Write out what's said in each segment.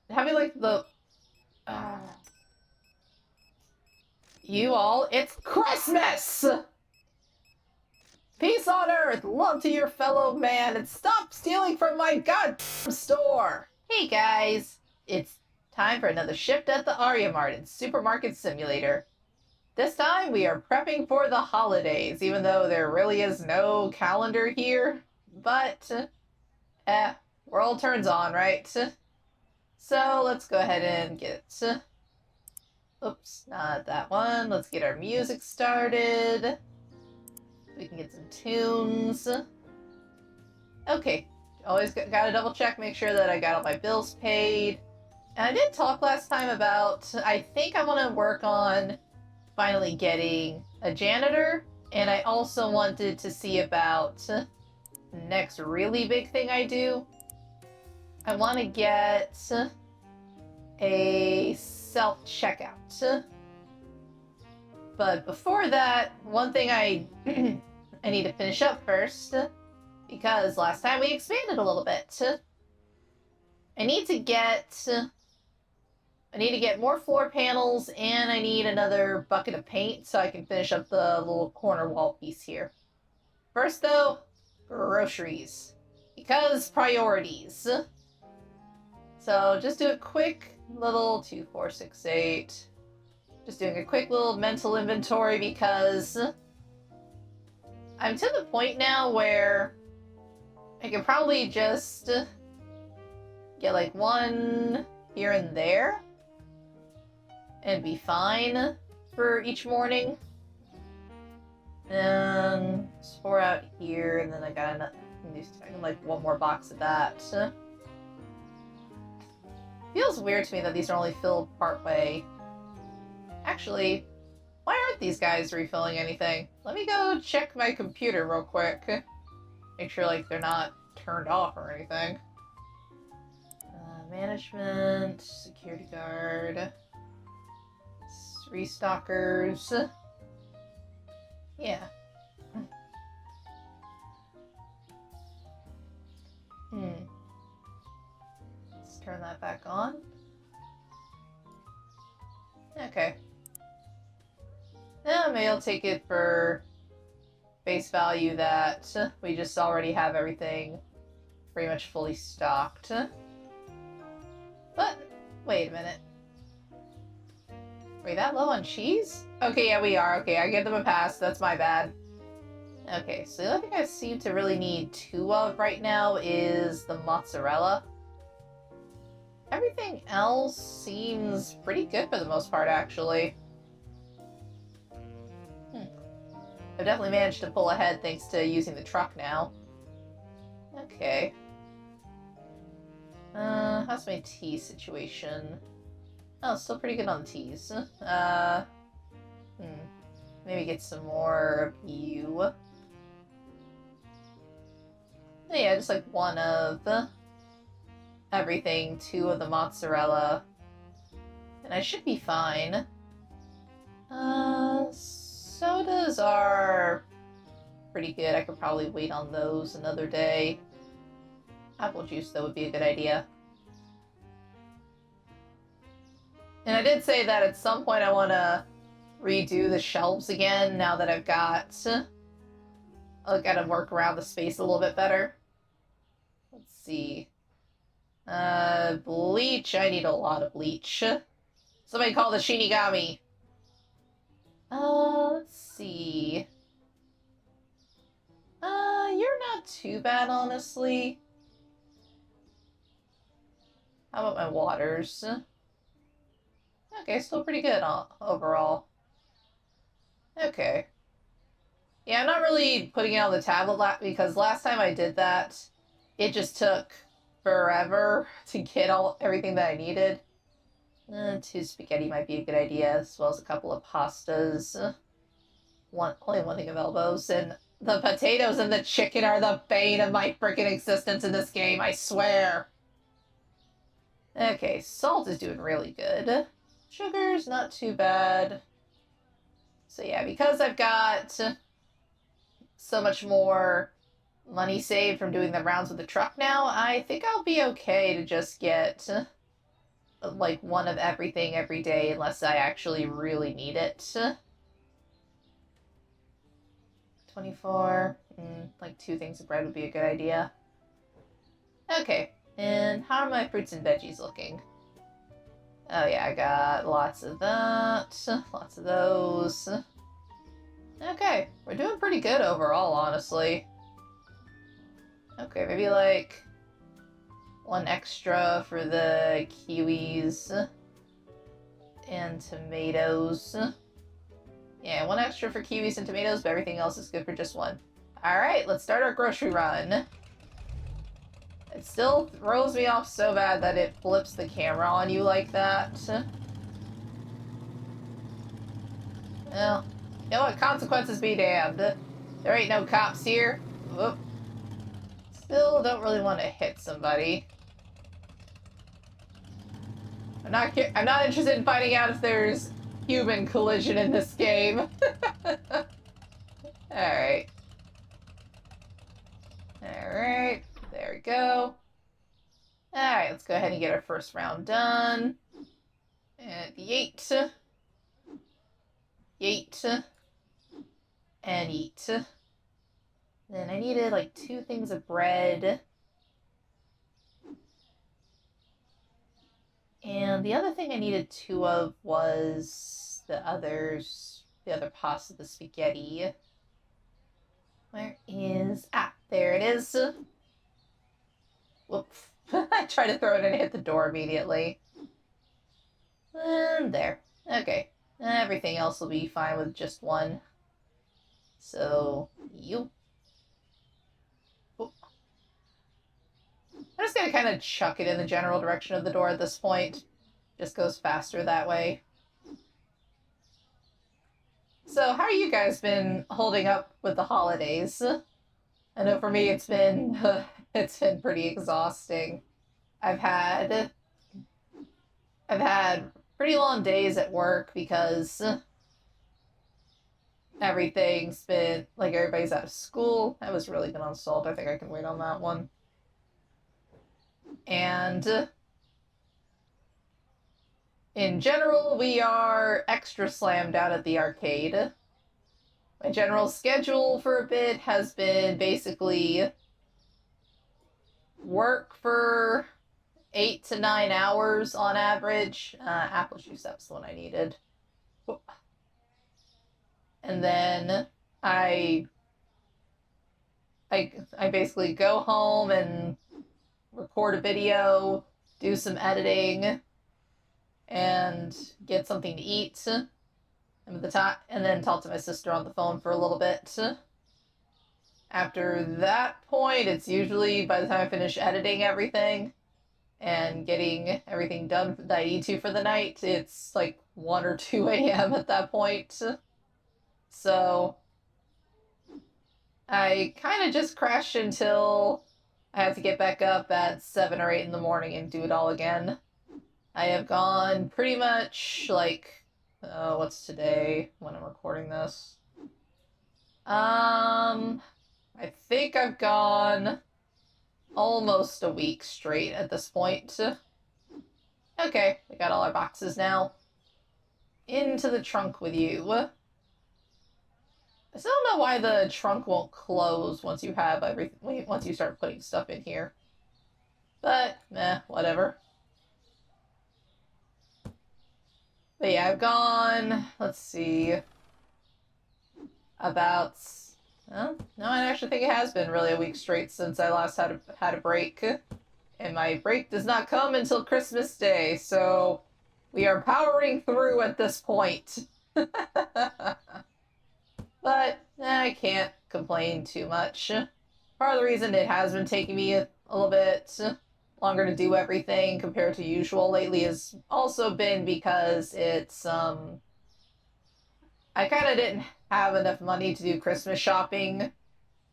having like the you all, it's Christmas! Peace on earth, love to your fellow man, and stop stealing from my goddamn store! Hey guys, it's time for another shift at the Aryamart in Supermarket Simulator. This time we are prepping for the holidays, even though there really is no calendar here. But, world turns on, right? So let's go ahead and get... Oops, not that one. Let's get our music started. We can get some tunes. Okay, always gotta double check, make sure that I got all my bills paid. And I did talk last time about, I think I want to work on finally getting a janitor. And I also wanted to see about the next really big thing I do. I want to get a self-checkout. But before that, one thing I need to finish up first, because last time we expanded a little bit. I need to get more floor panels, and I need another bucket of paint so I can finish up the little corner wall piece here. First though, groceries. Because priorities. So just do a quick little 2, 4, 6, 8. Just doing a quick little mental inventory because I'm to the point now where I can probably just get like one here and there and be fine for each morning. And 4 out here, and then I got like one more box of that. Feels weird to me that these are only filled part way. Actually, why aren't these guys refilling anything? Let me go check my computer real quick. Make sure like they're not turned off or anything. Management, security guard, restockers. Yeah. Let's turn that back on. Okay. Yeah, maybe I'll take it for face value that we just already have everything pretty much fully stocked. But, wait a minute. Are we that low on cheese? Okay, yeah, we are. Okay, I give them a pass. That's my bad. Okay, so the only thing I seem to really need 2 of right now is the mozzarella. Everything else seems pretty good for the most part, actually. I've definitely managed to pull ahead thanks to using the truck now. Okay. How's my tea situation? Oh, still pretty good on the teas. Maybe get some more of you. Oh, yeah, just like 1 of everything, 2 of the mozzarella. And I should be fine. Sodas are pretty good. I could probably wait on those another day. Apple juice, though, would be a good idea. And I did say that at some point I want to redo the shelves again, now that I've got... I've got to work around the space a little bit better. Let's see. Bleach. I need a lot of bleach. Somebody call the Shinigami. Let's see. You're not too bad, honestly. How about my waters? Okay, still pretty good overall. Okay. Yeah, I'm not really putting it on the tablet because last time I did that, it just took forever to get everything that I needed. 2 spaghetti might be a good idea, as well as a couple of pastas. Only 1 thing of elbows, and the potatoes and the chicken are the bane of my freaking existence in this game, I swear! Okay, salt is doing really good. Sugar's not too bad. So yeah, because I've got so much more money saved from doing the rounds with the truck now, I think I'll be okay to just get like one of everything every day unless I actually really need it. 24. Like 2 things of bread would be a good idea. Okay, and how are my fruits and veggies looking? Oh yeah, I got lots of that, lots of those. Okay, we're doing pretty good overall, honestly. Okay, maybe like 1 extra for the kiwis and tomatoes. Yeah, 1 extra for kiwis and tomatoes, but everything else is good for just 1. Alright, let's start our grocery run. It still throws me off so bad that it flips the camera on you like that. Well, you know what? Consequences be damned. There ain't no cops here. Whoop. Still don't really want to hit somebody. I'm not interested in finding out if there's human collision in this game. Alright. Alright. There we go. Alright, let's go ahead and get our first round done. And yeet. Yeet. And eat. Then I needed like 2 things of bread. And the other thing I needed 2 of was the other pasta, the spaghetti. Where is... Ah, there it is. Whoops. I tried to throw it and hit the door immediately. And there. Okay. Everything else will be fine with just 1. So, you. I'm just gonna kind of chuck it in the general direction of the door at this point. Just goes faster that way. So, how are you guys been holding up with the holidays? I know for me it's been pretty exhausting. I've had pretty long days at work because everything's been like everybody's out of school. I was really been on salt. I think I can wait on that one. And in general, we are extra slammed out at the arcade. My general schedule for a bit has been basically work for 8 to 9 hours on average. Apple juice, that's the one I needed. And then I basically go home and record a video, do some editing, and get something to eat. And then talk to my sister on the phone for a little bit. After that point, it's usually by the time I finish editing everything and getting everything done that I need to for the night, it's like 1 or 2 a.m. at that point. So I kind of just crashed until I had to get back up at 7 or 8 in the morning and do it all again. I have gone pretty much like, what's today when I'm recording this? I think I've gone almost a week straight at this point. Okay, we got all our boxes now. Into the trunk with you. I still don't know why the trunk won't close once you have once you start putting stuff in here. But, whatever. But yeah, I've gone, let's see, about, well, no, I actually think it has been really a week straight since I last had a break. And my break does not come until Christmas Day, so we are powering through at this point. But I can't complain too much. Part of the reason it has been taking me a little bit longer to do everything compared to usual lately has also been because it's, I kind of didn't have enough money to do Christmas shopping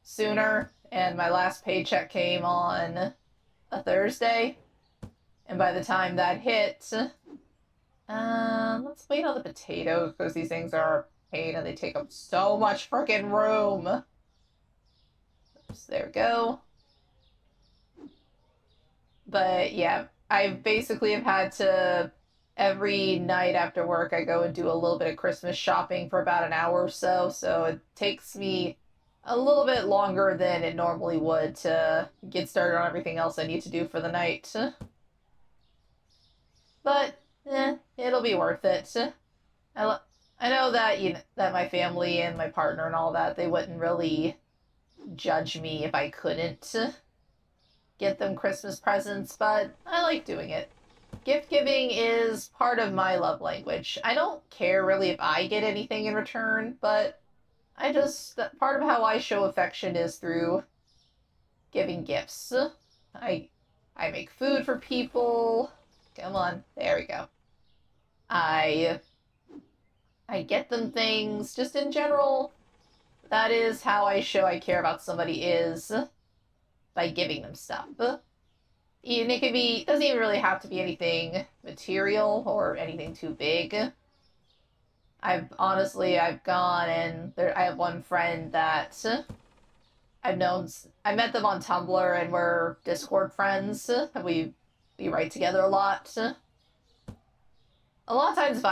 sooner, and my last paycheck came on a Thursday, and by the time that hit, let's wait on the potatoes, because these things are a pain and they take up so much freaking room. Oops, there we go. But yeah, I basically have had to, every night after work, I go and do a little bit of Christmas shopping for about an hour or so. So it takes me a little bit longer than it normally would to get started on everything else I need to do for the night. But, it'll be worth it. I, I know that that my family and my partner and all that, they wouldn't really judge me if I couldn't get them Christmas presents, but I like doing it. Gift giving is part of my love language. I don't care really if I get anything in return, but part of how I show affection is through giving gifts. I I make food for people. Come on, there we go. I I get them things just in general. That is how I show I care about somebody, is by giving them stuff. And it doesn't even really have to be anything material or anything too big. I've gone and I have one friend that I've known, I met them on Tumblr and we're Discord friends. We write together a lot. A lot of times if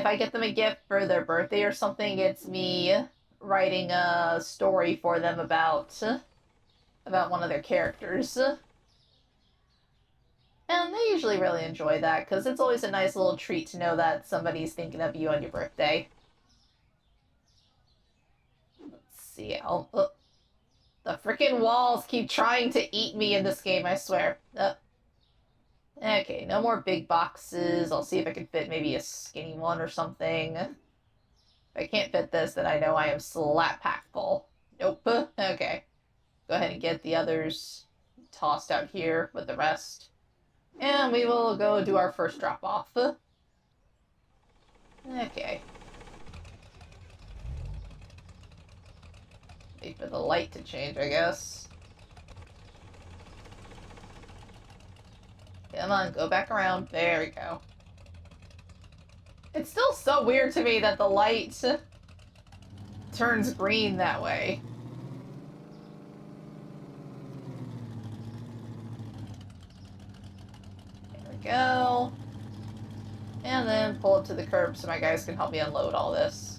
I get them a gift for their birthday or something, it's me writing a story for them about one of their characters. And they usually really enjoy that, because it's always a nice little treat to know that somebody's thinking of you on your birthday. Let's see. The freaking walls keep trying to eat me in this game, I swear. Okay, no more big boxes. I'll see if I can fit maybe a skinny one or something. If I can't fit this, then I know I am slap pack full. Nope. Okay. Go ahead and get the others tossed out here with the rest. And we will go do our first drop-off. Okay. Wait for the light to change, I guess. Come on, go back around. There we go. It's still so weird to me that the light turns green that way. There we go. And then pull it to the curb so my guys can help me unload all this.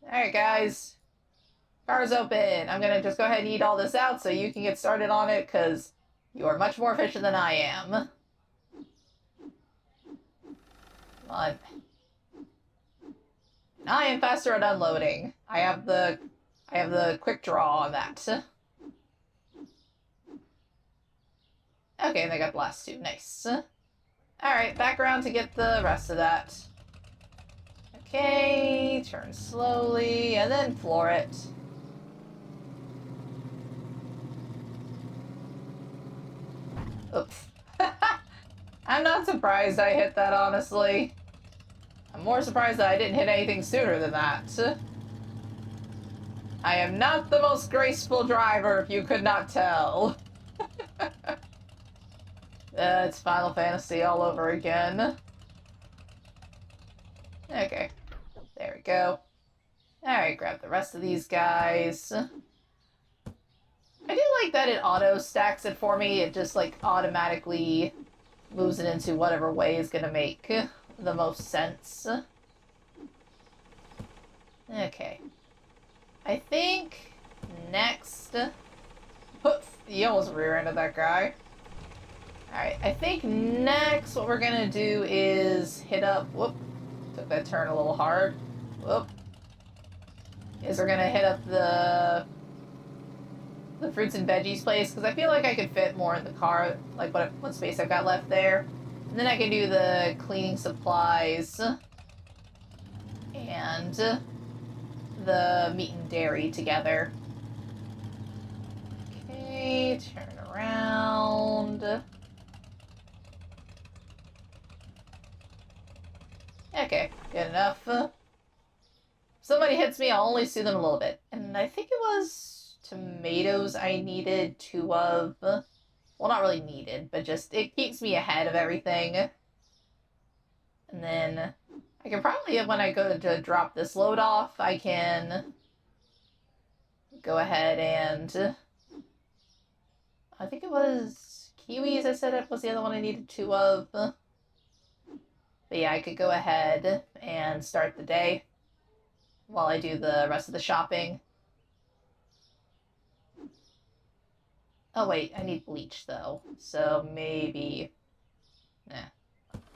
Alright, guys. Car's open. I'm gonna just go ahead and eat all this out so you can get started on it, because you are much more efficient than I am. Come on. I am faster at unloading. I have the quick draw on that. Okay, and I got the last two. Nice. Alright, back around to get the rest of that. Okay, turn slowly, and then floor it. Oops. I'm not surprised I hit that, honestly. I'm more surprised that I didn't hit anything sooner than that. I am not the most graceful driver, if you could not tell. It's Final Fantasy all over again. Okay. There we go. Alright, grab the rest of these guys. I do like that it auto stacks it for me. It just, like, automatically moves it into whatever way is gonna make the most sense. Okay. I think next... You almost rear-ended that guy. Alright, I think next what we're gonna do is hit up... Whoop. Took that turn a little hard. Whoop. Is we're gonna hit up the fruits and veggies place, because I feel like I could fit more in the car, like what space I've got left there. And then I can do the cleaning supplies and the meat and dairy together. Okay, turn around. Okay, good enough. If somebody hits me, I'll only sue them a little bit. And I think it was tomatoes I needed 2 of. Well, not really needed, but just it keeps me ahead of everything. And then I can probably, when I go to drop this load off, I can go ahead and... I think it was kiwis I said it was the other one I needed 2 of. But yeah, I could go ahead and start the day while I do the rest of the shopping. Oh wait, I need bleach though, so maybe...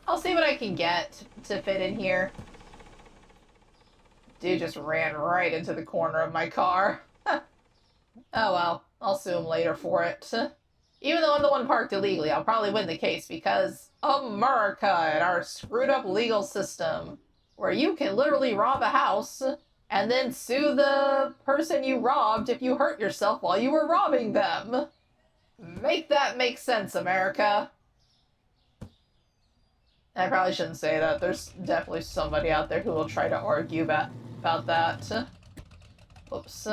I'll see what I can get to fit in here. Dude just ran right into the corner of my car. Oh well, I'll sue him later for it. Even though I'm the one parked illegally, I'll probably win the case because America and our screwed up legal system, where you can literally rob a house and then sue the person you robbed if you hurt yourself while you were robbing them. Make that make sense, America. I probably shouldn't say that. There's definitely somebody out there who will try to argue about that. Oops.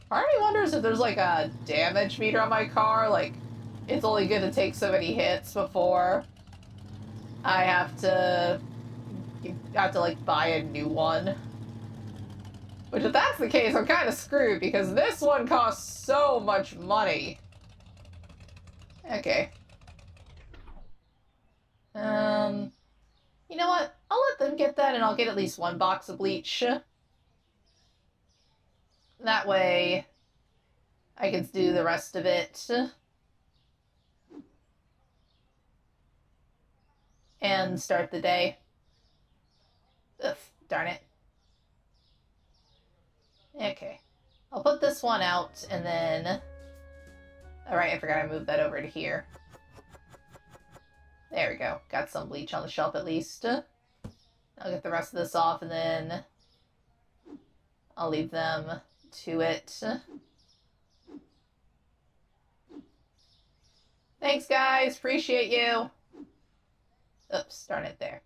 Part of me wonders if there's like a damage meter on my car, like it's only gonna take so many hits before I have to like buy a new one. Which if that's the case, I'm kind of screwed because this one costs so much money. Okay. You know what? I'll let them get that and I'll get at least 1 box of bleach. That way I can do the rest of it. And start the day. Ugh, darn it. Okay. I'll put this one out and then... Alright, I forgot I moved that over to here. There we go. Got some bleach on the shelf at least. I'll get the rest of this off and then I'll leave them to it. Thanks, guys. Appreciate you. Oops, darn it there.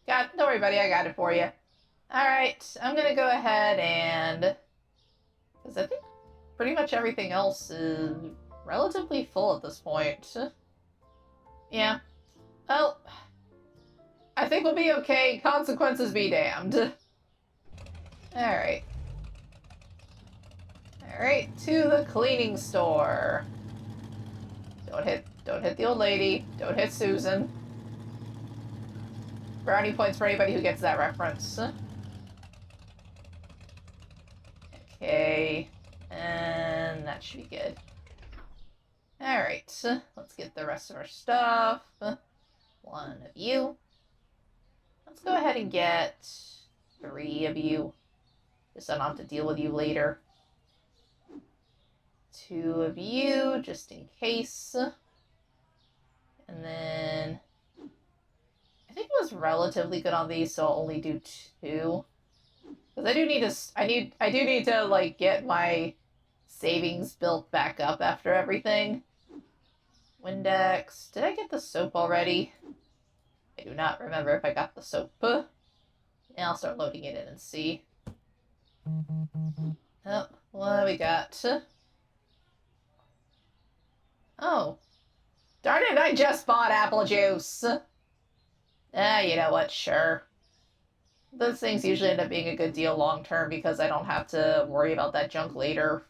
Don't worry, buddy. I got it for you. Alright, I'm gonna go ahead and... Because I think pretty much everything else is relatively full at this point. Yeah. Well, I think we'll be okay. Consequences be damned. Alright. Alright, to the cleaning store. Don't hit the old lady. Don't hit Susan. Brownie points for anybody who gets that reference. Okay. And that should be good. Alright, let's get the rest of our stuff. 1 of you. Let's go ahead and get 3 of you. Just so I don't have to deal with you later. 2 of you, just in case. And then... I think it was relatively good on these, so I'll only do 2. Because I do need to, like, get my savings built back up after everything. Windex. Did I get the soap already? I do not remember if I got the soap. Yeah, I'll start loading it in and see. Oh, what do we got? Oh. Darn it, I just bought apple juice! You know what, sure. Those things usually end up being a good deal long term because I don't have to worry about that junk later.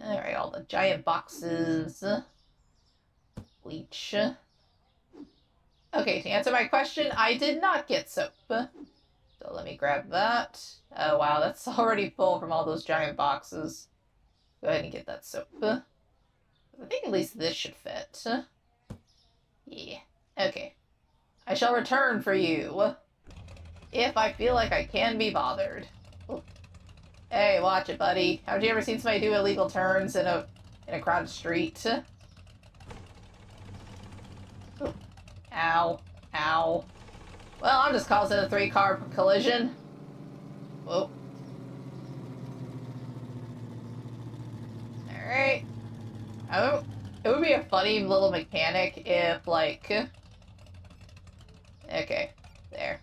Alright, all the giant boxes. Bleach. Okay, to answer my question, I did not get soap. So let me grab that. Oh wow, that's already full from all those giant boxes. Go ahead and get that soap. I think at least this should fit. Yeah. Okay. I shall return for you. If I feel like I can be bothered. Ooh. Hey, watch it, buddy. Have you ever seen somebody do illegal turns in a crowded street? Ooh. Ow. Ow. Well, I'm just causing a 3-car collision. Whoa. Alright. Oh, it would be a funny little mechanic if, like... Okay. There.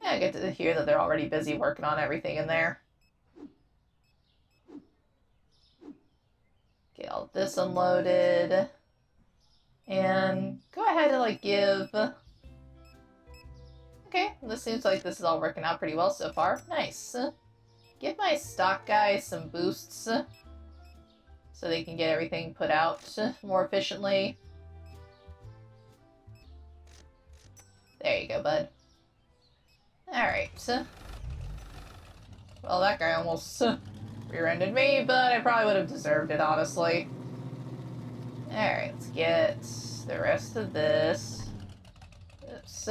Yeah, I get to hear that they're already busy working on everything in there. Get all this unloaded. And go ahead and, like, give Okay, this seems like this is all working out pretty well so far. Nice. Give my stock guys some boosts so they can get everything put out more efficiently. There you go, bud. Alright. Well, that guy almost rear-ended me, but I probably would have deserved it, honestly. Alright, let's get the rest of this. Oops.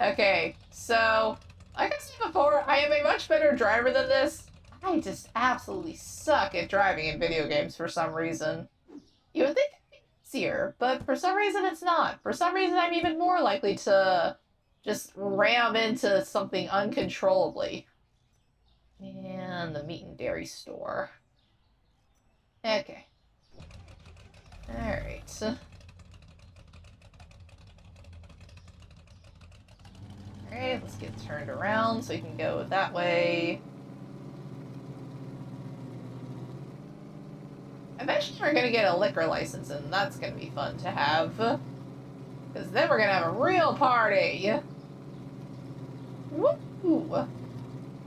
Okay, so, like I said before, I am a much better driver than this. I just absolutely suck at driving in video games for some reason. You would think it'd be easier, but for some reason it's not. For some reason I'm even more likely to just ram into something uncontrollably. And the meat and dairy store. Okay. Alright. Alright, let's get turned around so we can go that way. Eventually we're gonna get a liquor license, and that's gonna be fun to have. Because then we're gonna have a real party! Woo! Of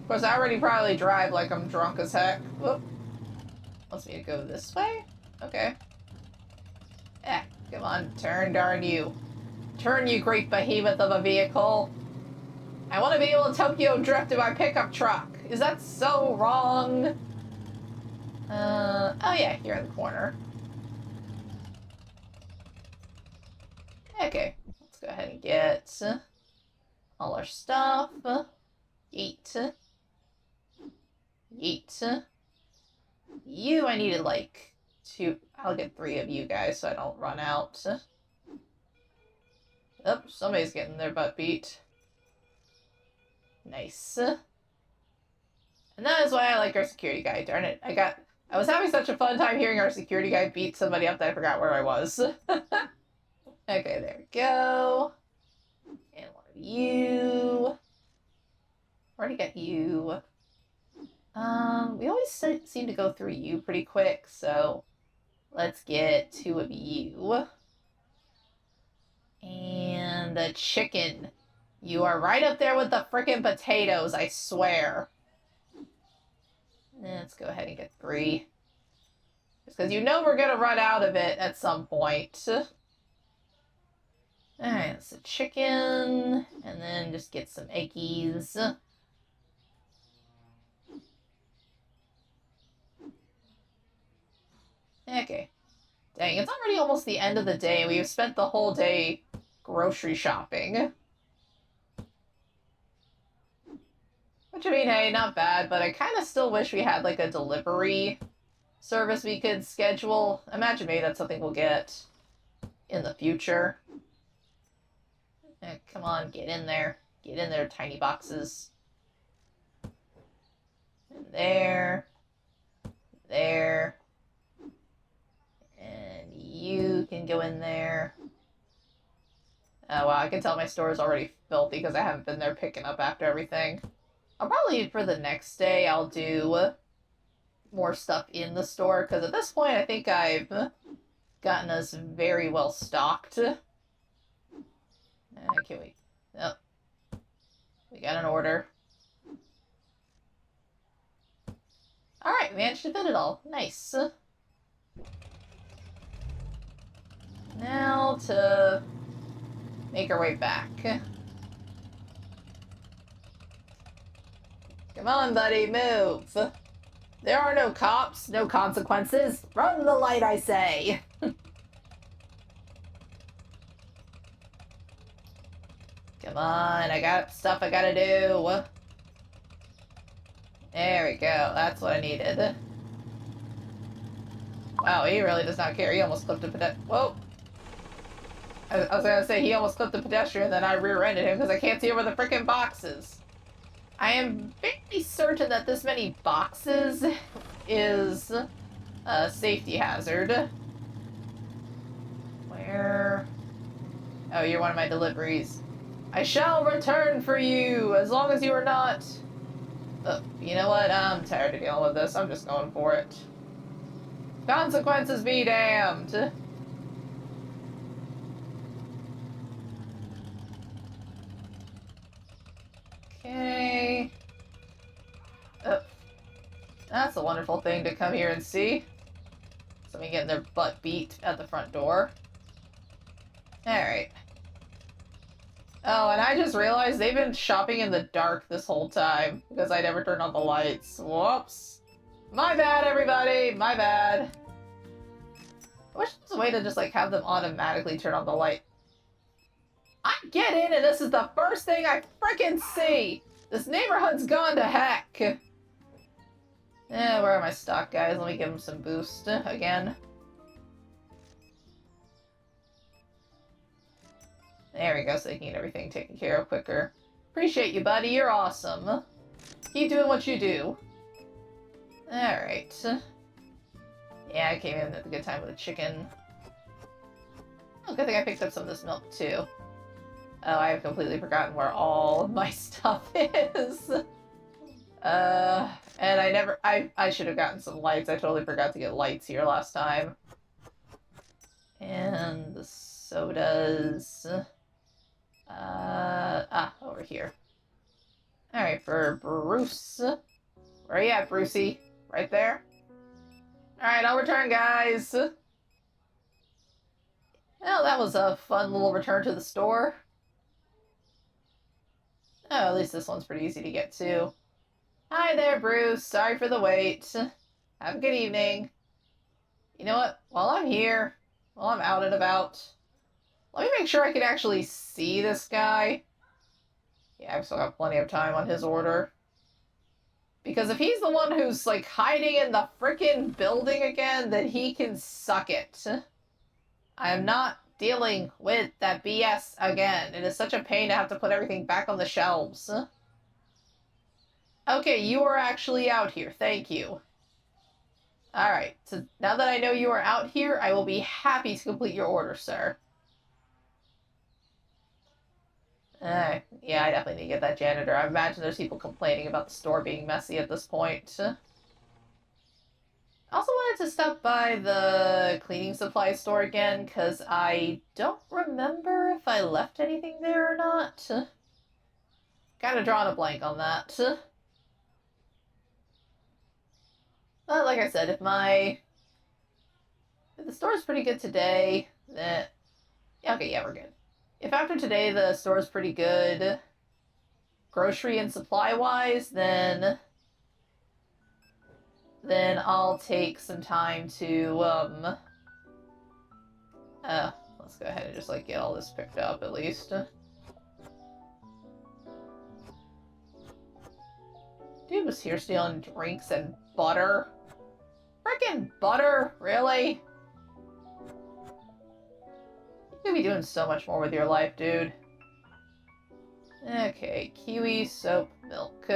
course, I already probably drive like I'm drunk as heck. Whoop. Wants me to go this way? Okay. Come on, turn, darn you. Turn, you great behemoth of a vehicle. I want to be able to Tokyo drift in my pickup truck. Is that so wrong? Oh yeah, here in the corner. Okay, let's go ahead and get all our stuff. Yeet. Yeet. You, I needed like 2. I'll get 3 of you guys so I don't run out. Oh, somebody's getting their butt beat. Nice. And that is why I like our security guy. Darn it. I was having such a fun time hearing our security guy beat somebody up that I forgot where I was. Okay, there we go. And one of you. Already got you. We always seem to go through you pretty quick, so let's get 2 of you. And the chicken. You are right up there with the frickin' potatoes, I swear. Let's go ahead and get 3. Just because you know we're gonna run out of it at some point. Alright, that's the chicken. And then just get some eggies. Okay. Dang, it's already almost the end of the day. We've spent the whole day grocery shopping. Which, I mean, hey, not bad, but I kind of still wish we had, like, a delivery service we could schedule. Imagine maybe that's something we'll get in the future. Come on, get in there. Get in there, tiny boxes. And there. There. And you can go in there. Oh, wow, I can tell my store is already filthy because I haven't been there picking up after everything. I'll probably, for the next day, I'll do more stuff in the store, because at this point, I think I've gotten us very well stocked. Can we... Oh. We got an order. Alright, managed to fit it all. Nice. Now to make our way back. Come on, buddy, move. There are no cops, no consequences. Run the light, I say. Come on, I got stuff I gotta do. There we go, that's what I needed. Wow, he really does not care. He almost clipped a pedestrian. Whoa. I was gonna say, he almost clipped a pedestrian, then I rear-ended him because I can't see over the frickin' boxes. I am fairly certain that this many boxes is a safety hazard. Where? Oh, you're one of my deliveries. I shall return for you, as long as you are not... you know what? I'm tired of dealing with this. I'm just going for it. Consequences be damned! That's a wonderful thing to come here and see. Somebody getting their butt beat at the front door. Alright. Oh, and I just realized they've been shopping in the dark this whole time because I never turned on the lights. Whoops. My bad, everybody! My bad. I wish there was a way to just, like, have them automatically turn on the light. I get in and this is the first thing I frickin' see! This neighborhood's gone to heck! Where are my stock guys? Let me give them some boost again. There we go, so they can get everything taken care of quicker. Appreciate you, buddy. You're awesome. Keep doing what you do. Alright. Yeah, I came in at a good time with the chicken. Oh, good thing I picked up some of this milk, too. Oh, I have completely forgotten where all of my stuff is. And I should have gotten some lights. I totally forgot to get lights here last time. And the sodas. Over here. Alright, for Bruce. Where are you at, Brucey? Right there? Alright, I'll return, guys. Well, that was a fun little return to the store. Oh, at least this one's pretty easy to get to. Hi there, Bruce. Sorry for the wait. Have a good evening. You know what? While I'm here, while I'm out and about, let me make sure I can actually see this guy. Yeah, I've still got plenty of time on his order. Because if he's the one who's, like, hiding in the frickin' building again, then he can suck it. I am not dealing with that BS again. It is such a pain to have to put everything back on the shelves. Okay, you are actually out here. Thank you. Alright, so now that I know you are out here, I will be happy to complete your order, sir. Yeah, I definitely need to get that janitor. I imagine there's people complaining about the store being messy at this point. I also wanted to stop by the cleaning supply store again, because I don't remember if I left anything there or not. Kind of drawing a blank on that. But like I said, if the store's pretty good today, then... Okay, yeah, we're good. If after today the store's pretty good, grocery and supply-wise, then I'll take some time to, let's go ahead and just, like, get all this picked up, at least. Dude was here stealing drinks and butter. Frickin' butter? Really? You could be doing so much more with your life, dude. Okay, kiwi, soap, milk.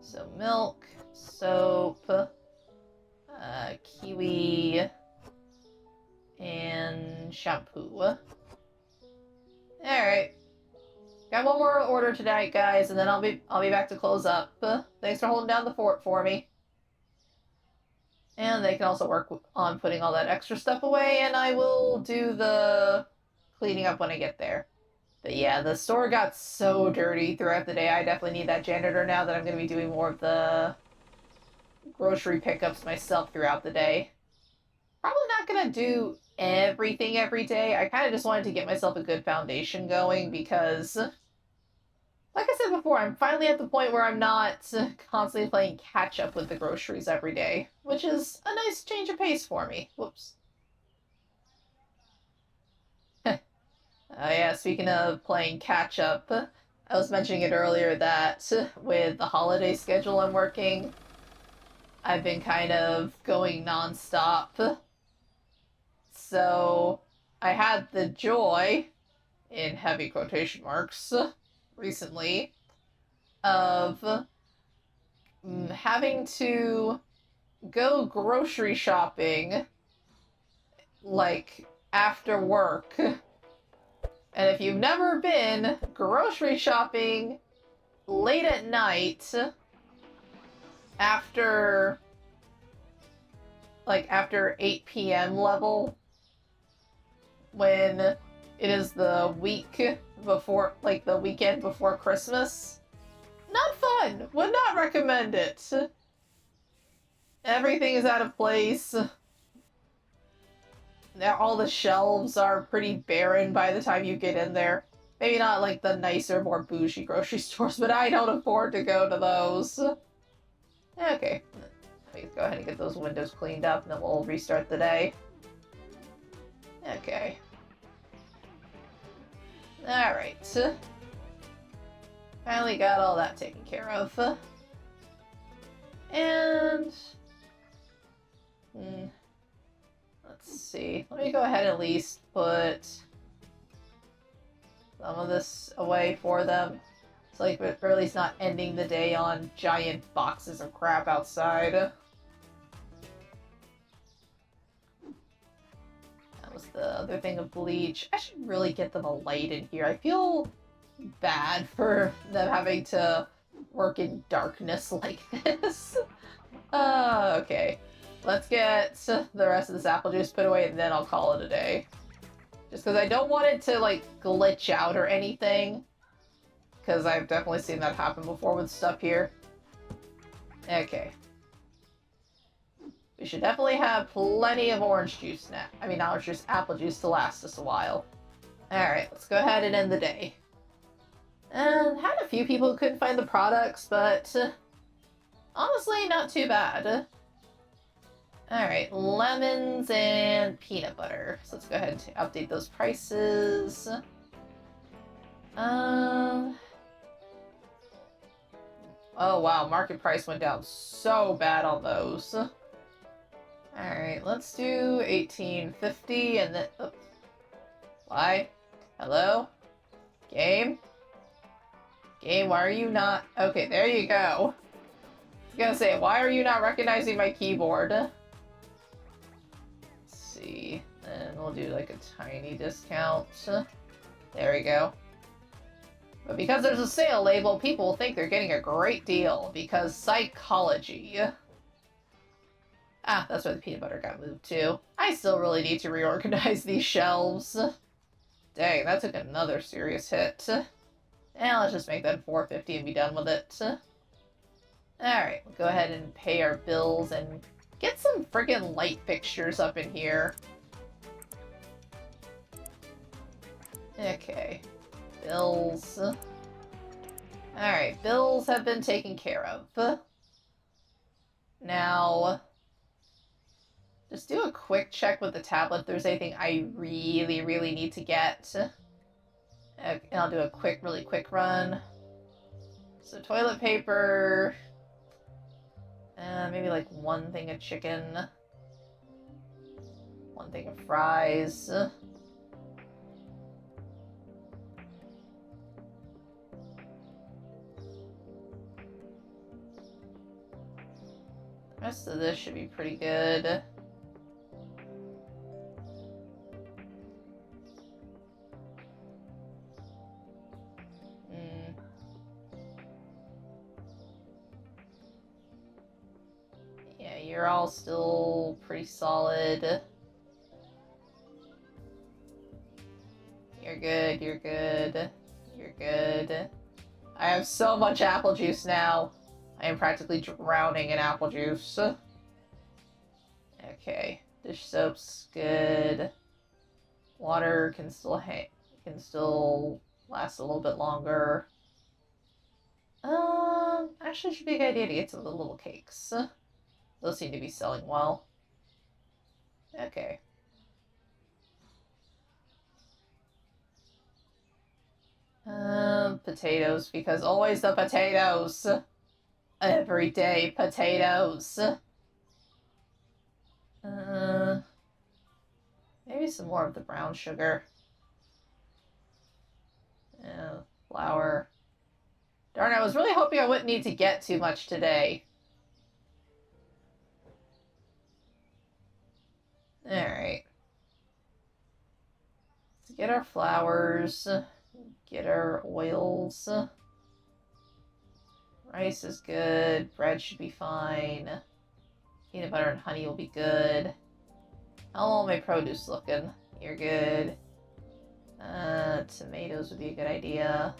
So milk, soap, kiwi, and shampoo. Alright. Got one more order tonight, guys, and then I'll be back to close up. Thanks for holding down the fort for me. And they can also work on putting all that extra stuff away, and I will do the cleaning up when I get there. But yeah, the store got so dirty throughout the day. I definitely need that janitor now that I'm going to be doing more of the grocery pickups myself throughout the day. Probably not going to do everything every day. I kind of just wanted to get myself a good foundation going because... like I said before, I'm finally at the point where I'm not constantly playing catch-up with the groceries every day, which is a nice change of pace for me. Whoops. Yeah, speaking of playing catch-up, I was mentioning it earlier that with the holiday schedule I'm working, I've been kind of going non-stop. So, I had the joy, in heavy quotation marks, recently, of having to go grocery shopping, like, after work. And if you've never been grocery shopping late at night, after 8 p.m. level, when it is the week before, like, the weekend before Christmas, Not fun. Would not recommend it. Everything is out of place. All the shelves are pretty barren by the time you get in there. Maybe not like the nicer, more bougie grocery stores, but I don't afford to go to those. Okay. Let me go ahead and get those windows cleaned up, and then we'll restart the day. Okay. Alright. Finally got all that taken care of. And... let's see. Let me go ahead and at least put some of this away for them. It's like, or at least not ending the day on giant boxes of crap outside. That was the other thing of bleach. I should really get them a light in here. I feel bad for them having to work in darkness like this. Okay. Let's get the rest of this apple juice put away, and then I'll call it a day. Just because I don't want it to, like, glitch out or anything. Because I've definitely seen that happen before with stuff here. Okay. We should definitely have plenty of orange juice now. I mean, not orange juice, apple juice to last us a while. Alright, let's go ahead and end the day. And had a few people who couldn't find the products, but honestly, not too bad. Alright, lemons and peanut butter. So let's go ahead and update those prices. Oh wow, market price went down so bad on those. Alright, let's do $18.50 and then... Oops. Why? Hello? Game? Game, why are you not... Okay, there you go. I was gonna say, why are you not recognizing my keyboard? Let's see. And we'll do like a tiny discount. There we go. But because there's a sale label, people will think they're getting a great deal. Because psychology. Ah, that's where the peanut butter got moved to. I still really need to reorganize these shelves. Dang, that took another serious hit. And let's just make that $4.50 and be done with it. Alright, we'll go ahead and pay our bills and get some friggin' light fixtures up in here. Okay. Bills. Alright, bills have been taken care of. Now, just do a quick check with the tablet if there's anything I really need to get. And I'll do a really quick run. So toilet paper, maybe like one thing of chicken, one thing of fries. The rest of this should be pretty good. Yeah, you're all still pretty solid. You're good, you're good, you're good. I have so much apple juice now. I am practically drowning in apple juice. Okay, dish soap's good. Water can still last a little bit longer. Actually, it should be a good idea to get some of the little cakes. Those seem to be selling well. Okay. Potatoes, because always the potatoes. Everyday potatoes. Maybe some more of the brown sugar. Flour. Darn, I was really hoping I wouldn't need to get too much today. Alright. Let's get our flours. Get our oils. Rice is good. Bread should be fine. Peanut butter and honey will be good. How long my produce looking? You're good. Tomatoes would be a good idea.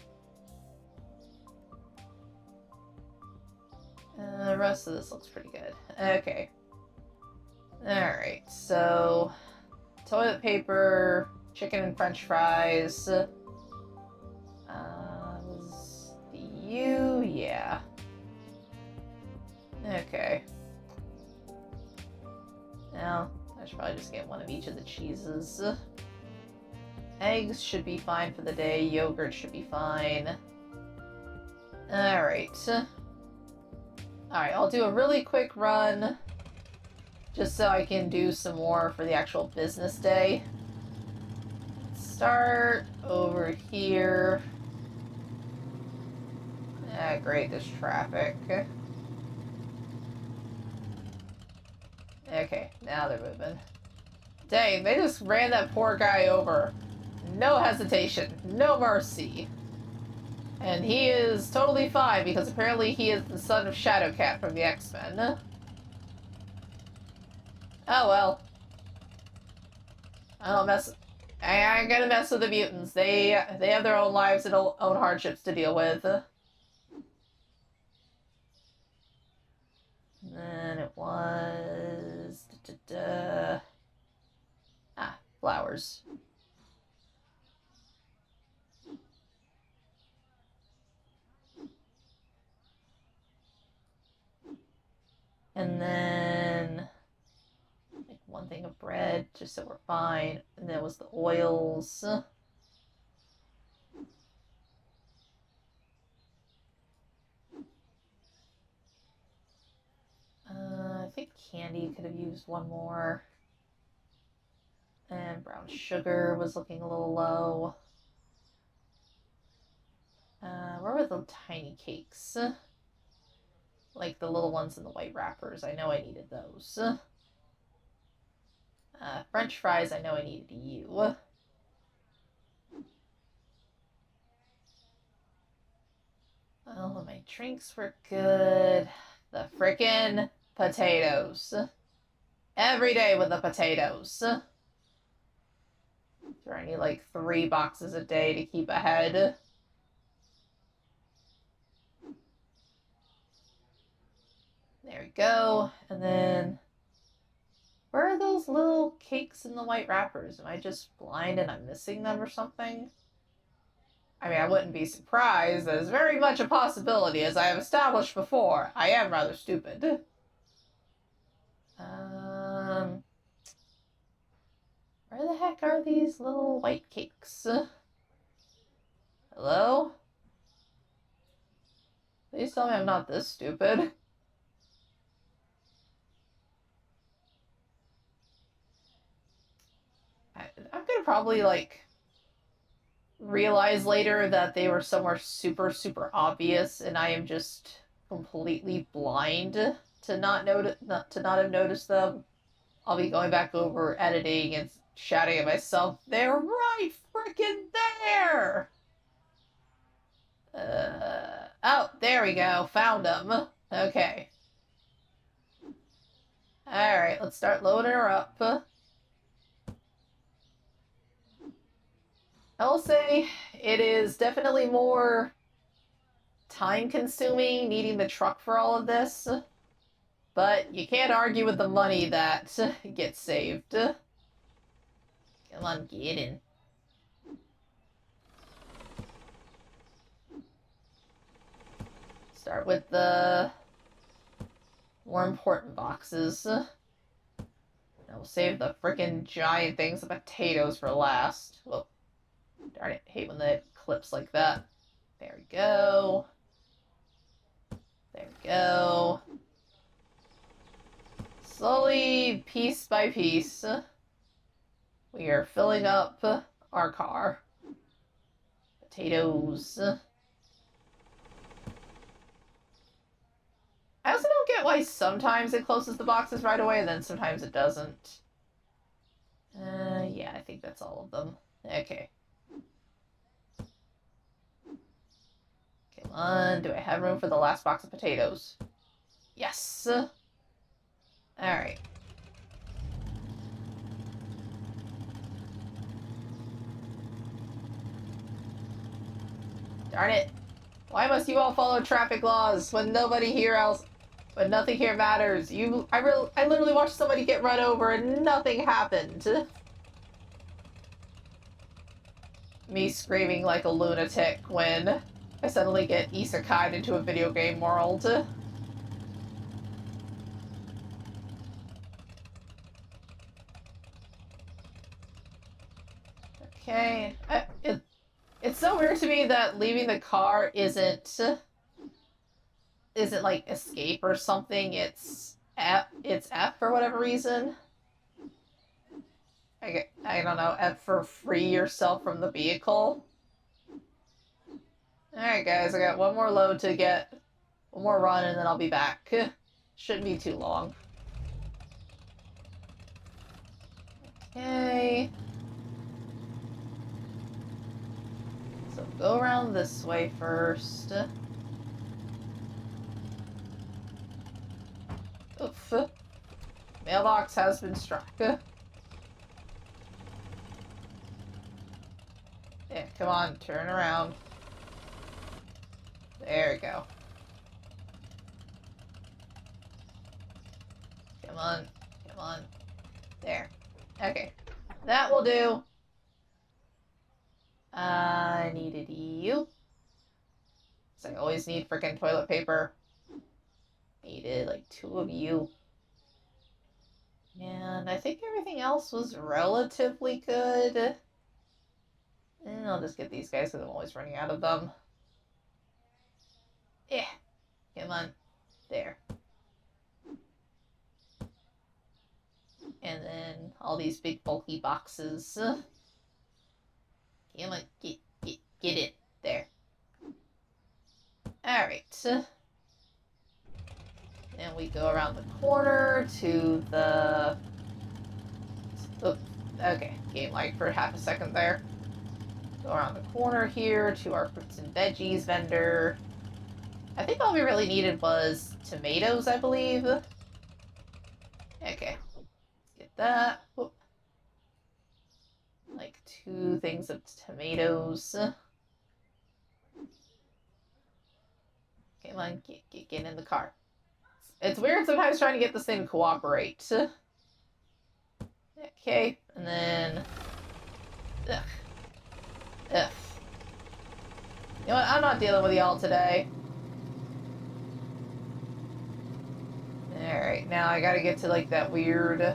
The rest of this looks pretty good. Okay. Alright, so... toilet paper, chicken and french fries. Was you? Yeah. Okay. Now, I should probably just get one of each of the cheeses. Eggs should be fine for the day. Yogurt should be fine. Alright. Alright, I'll do a really quick run. Just so I can do some more for the actual business day. Start over here. Ah, great, there's traffic. Okay, now they're moving. Dang, they just ran that poor guy over. No hesitation, no mercy. And he is totally fine because apparently he is the son of Shadowcat from the X-Men. Oh well. I ain't gonna mess with the mutants. They have their own lives and own hardships to deal with. And then it was... Ah, flowers. And then... like one thing of bread, just so we're fine. And then it was the oils. I think candy could have used one more. And brown sugar was looking a little low. Where were the tiny cakes? Like the little ones in the white wrappers. I know I needed those. French fries, I know I needed you. Well, my drinks were good. The frickin' potatoes. Every day with the potatoes. So I need like 3 boxes a day to keep ahead. There we go. And then... where are those little cakes in the white wrappers? Am I just blind and I'm missing them or something? I mean, I wouldn't be surprised. There's very much a possibility, as I have established before. I am rather stupid. Where the heck are these little white cakes? Hello? Please tell me I'm not this stupid. I'm gonna probably, like, realize later that they were somewhere super, super obvious, and I am just completely blind to not have noticed them. I'll be going back over, editing, and shouting at myself, "They're right freaking there!" Oh, there we go. Found them. Okay. Alright, let's start loading her up. I will say, it is definitely more time-consuming needing the truck for all of this. But you can't argue with the money that gets saved. Come on, get in. Start with the more important boxes. And we'll save the frickin' giant things of potatoes for last. Whoa. Darn it, I hate when it clips like that. There we go. There we go. Slowly, piece by piece, we are filling up our car. Potatoes. I also don't get why sometimes it closes the boxes right away and then sometimes it doesn't. Yeah, I think that's all of them. Okay. Come on, do I have room for the last box of potatoes? Yes! Alright. Darn it. Why must you all follow traffic laws when nobody here else... But nothing here matters. I literally watched somebody get run over and nothing happened. Me screaming like a lunatic when I suddenly get isekai'd into a video game world. Okay. It's so weird to me that leaving the car isn't like escape or something. It's F for whatever reason. I don't know, F for free yourself from the vehicle. Alright guys, I got one more load to get. One more run and then I'll be back. Shouldn't be too long. Okay. So go around this way first. Oof. Mailbox has been struck. Yeah, come on, turn around. There we go. Come on, come on. There. Okay. That will do. I needed you. Because I always need freaking toilet paper. Needed like 2 of you. And I think everything else was relatively good. And I'll just get these guys because I'm always running out of them. Yeah. Come on. There. And then all these big bulky boxes. Come on. Get it. There. Alright. And we go around the corner to the... Oops. Okay. Game lag for half a second there. Go around the corner here to our fruits and veggies vendor. I think all we really needed was tomatoes, I believe. Okay. Let's get that. Whoop. Like 2 things of tomatoes. Come on, get in the car. It's weird sometimes trying to get this thing to cooperate. Okay, and then... Ugh. Ugh. You know what? I'm not dealing with y'all today. Alright, now I gotta get to, like, that weird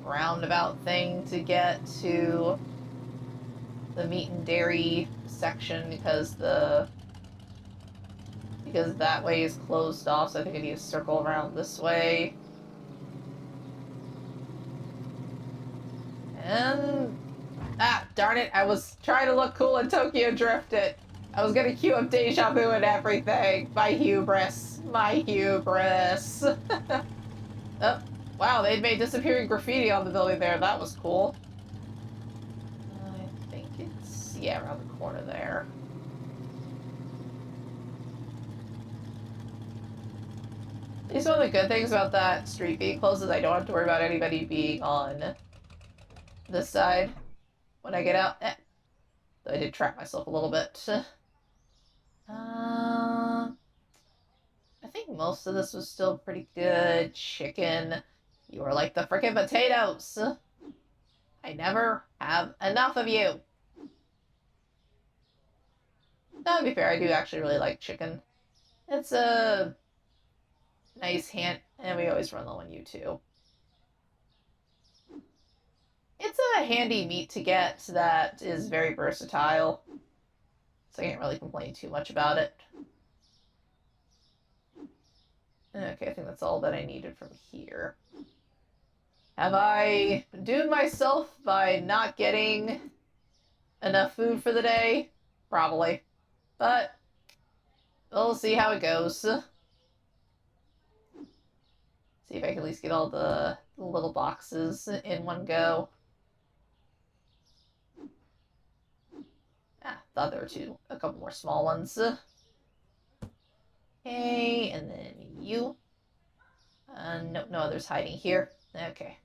roundabout thing to get to the meat and dairy section because that way is closed off, so I think I need to circle around this way. And... Ah, darn it, I was trying to look cool and Tokyo drifted. I was gonna queue up Deja Vu and everything. My hubris. My hubris. Oh, wow, they'd made disappearing graffiti on the building there. That was cool. I think it's... yeah, around the corner there. At least one of the good things about that street being closed is I don't have to worry about anybody being on this side when I get out. I did trap myself a little bit. I think most of this was still pretty good. Chicken. You are like the frickin' potatoes. I never have enough of you. Now, to be fair, I do actually really like chicken. It's a nice hand, and we always run low on you too. It's a handy meat to get that is very versatile, so I can't really complain too much about it. Okay, I think that's all that I needed from here. Have I doomed myself by not getting enough food for the day? Probably. But we'll see how it goes. See if I can at least get all the little boxes in one go. Ah, thought there were a couple more small ones. Okay, and then you. No others hiding here. Okay.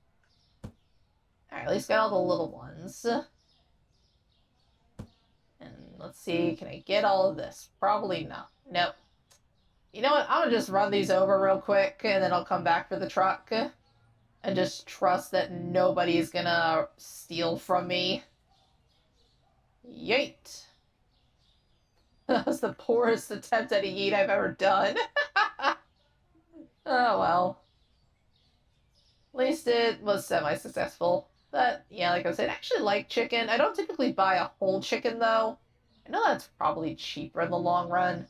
Alright, at least got all the little ones. And let's see, can I get all of this? Probably not. Nope. You know what? I'm gonna just run these over real quick, and then I'll come back for the truck. And just trust that nobody's gonna steal from me. Yeet. That was the poorest attempt at a yeet I've ever done. Oh well. At least it was semi-successful. But, yeah, like I said, I actually like chicken. I don't typically buy a whole chicken, though. I know that's probably cheaper in the long run.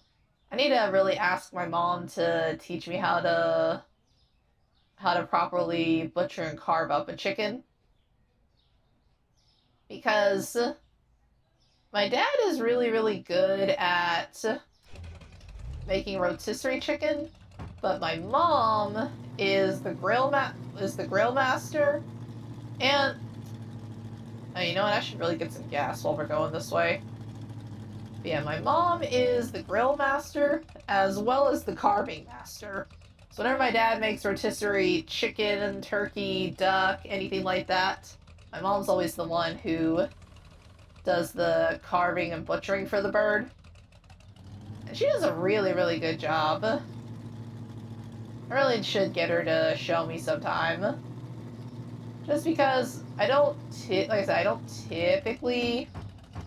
I need to really ask my mom to teach me how to properly butcher and carve up a chicken. Because my dad is really, really good at making rotisserie chicken, but my mom is the grill master. And you know what? I should really get some gas while we're going this way. But yeah, my mom is the grill master as well as the carving master. So whenever my dad makes rotisserie chicken, turkey, duck, anything like that, my mom's always the one who does the carving and butchering for the bird. And she does a really, really good job. I really should get her to show me sometime. Just because I don't, like I said, I don't typically,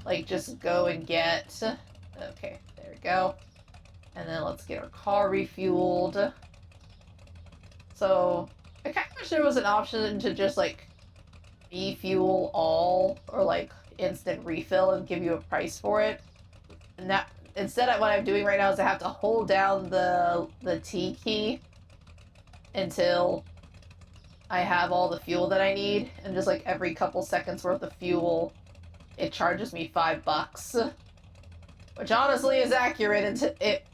like, just go and get... Okay, there we go. And then let's get our car refueled. So, I kind of wish there was an option to just, like, refuel all, or, like, instant refill and give you a price for it. And that, instead of what I'm doing right now is I have to hold down the T key until I have all the fuel that I need, and just like every couple seconds worth of fuel, it charges me $5, which honestly is accurate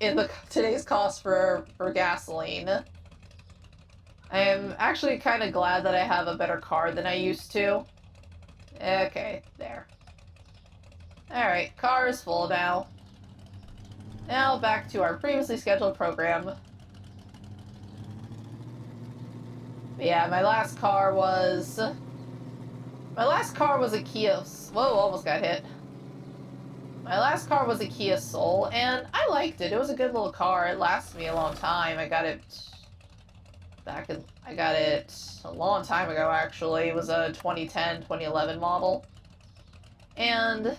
in today's cost for gasoline. I am actually kind of glad that I have a better car than I used to. Okay, there. Alright, car is full now. Now back to our previously scheduled program. But yeah, my last car was a Kia. Whoa, almost got hit. My last car was a Kia Soul, and I liked it. It was a good little car. It lasted me a long time. I got it a long time ago, actually. It was a 2010, 2011 model. And